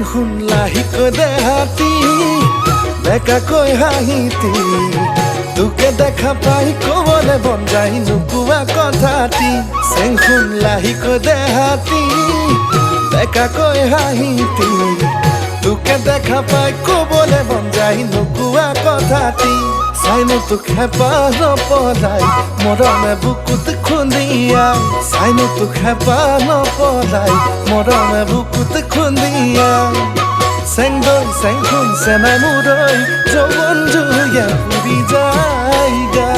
শুন লাহিকৈ দেহাতি বেকাকৈ হাঁহিতি তোকে দেখা পাই কবলে মন যায় নোকোৱা কথাটি শুন লাহিকৈ দেহাতি বেকাকৈ হাঁহিতি তোকে দেখা পাই কবলে মন যায় নোকোৱা কথাটি চাইনো তোক হেঁপাহ নপলাই মৰমে বুকুত খুন্দিয়াই চাইনো তোক হেঁপাহ নপলাই মৰমে বুকুত খুন্দিয়াই চেংদৈ চেংখুন চেনাই মুৰৈ যৌৱন জুয়ে পুৰি যায় গা